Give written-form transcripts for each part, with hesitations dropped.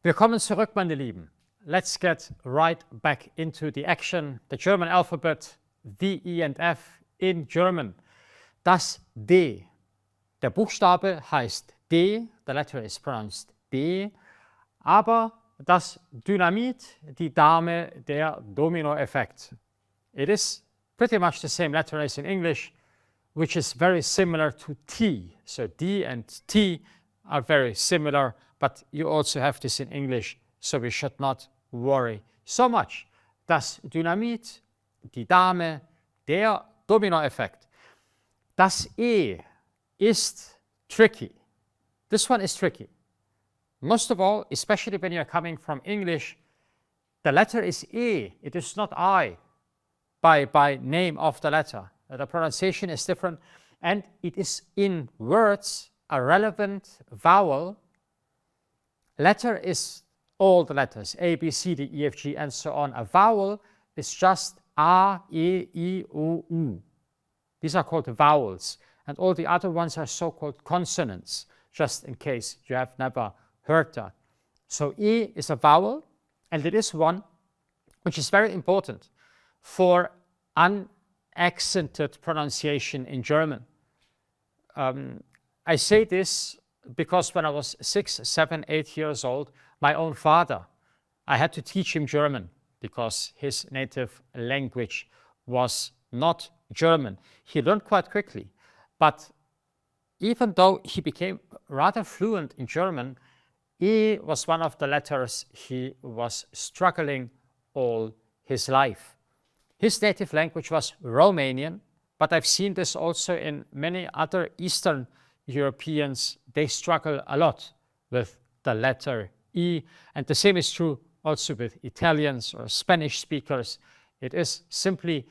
Willkommen zurück, meine Lieben. Let's get right back into the action. The German alphabet, V, E and F in German. Das D. Der Buchstabe heißt D, the letter is pronounced D, aber das Dynamit, die Dame, der Dominoeffekt. It is pretty much the same letter as in English, which is very similar to T. So D and T are very similar, but you also have this in English, so we should not worry so much. Das Dynamit, die Dame, der Dominoeffekt. Das E ist tricky. This one is tricky. Most of all, especially when you're coming from English, the letter is E. It is not I by name of the letter. The pronunciation is different, and it is in words a relevant vowel. Letter is all the letters, A, B, C, D, E, F, G, and so on. A vowel is just A, E, I, O, U. These are called vowels, and all the other ones are so-called consonants, just in case you have never heard that. So E is a vowel, and it is one which is very important for unaccented pronunciation in German. I say this because when I was 6, 7, 8 years old, my own father, I had to teach him German because his native language was not German. He learned quite quickly, but even though he became rather fluent in German, E was one of the letters he was struggling all his life. His native language was Romanian, but I've seen this also in many other Eastern Europeans. They struggle a lot with the letter E, and the same is true also with Italians or Spanish speakers. It is simply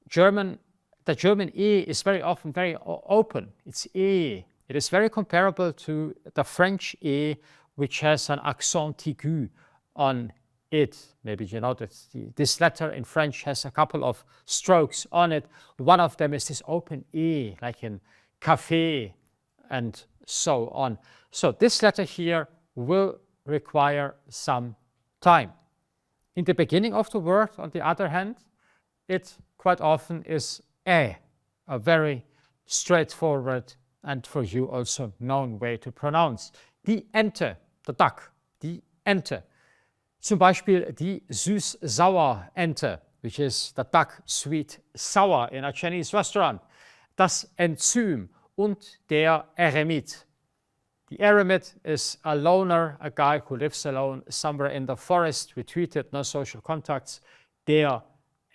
German. The German E is very often very open. It's E. It is very comparable to the French E, which has an accent aigu on it. Maybe you know that this letter in French has a couple of strokes on it. One of them is this open E, like in café and so on. So this letter here will require some time. In the beginning of the word, on the other hand, it quite often is a very straightforward and for you also known way to pronounce. Die Ente, the duck, die Ente. Zum Beispiel die Süß-Sauer-Ente, which is the duck sweet sour in a Chinese restaurant. Das Enzym und der Eremit. The eremit is a loner, a guy who lives alone somewhere in the forest, retreated, no social contacts. Der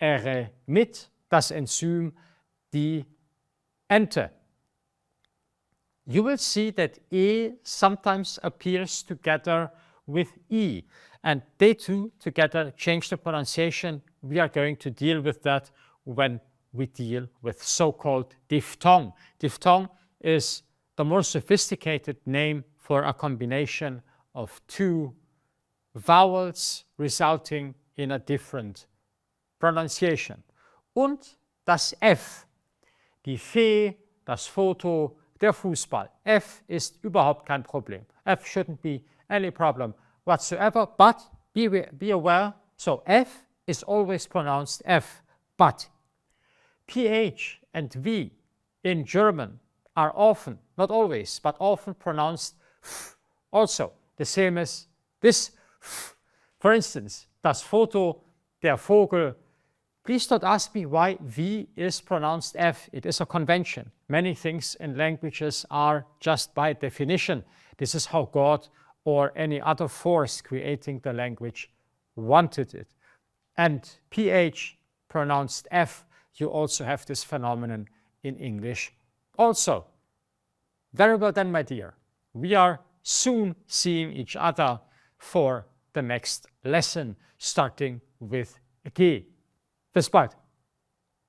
Eremit, das Enzym, die Ente. You will see that E sometimes appears together with E, and they two together change the pronunciation. We are going to deal with that when we deal with so-called diphthong. Diphthong is the more sophisticated name for a combination of two vowels resulting in a different pronunciation. Und das F, die Fee, das Foto, der Fußball. F ist überhaupt kein Problem. F shouldn't be any problem whatsoever, but be aware, so F is always pronounced F, but PH and V in German are often, not always, but often pronounced F. Also, the same as this F. For instance, das Foto, der Vogel. Please don't ask me why V is pronounced F. It is a convention. Many things in languages are just by definition. This is how God or any other force creating the language wanted it. And PH pronounced F, you also have this phenomenon in English also. Very well then, my dear. We are soon seeing each other for the next lesson, starting with G. Bis bald.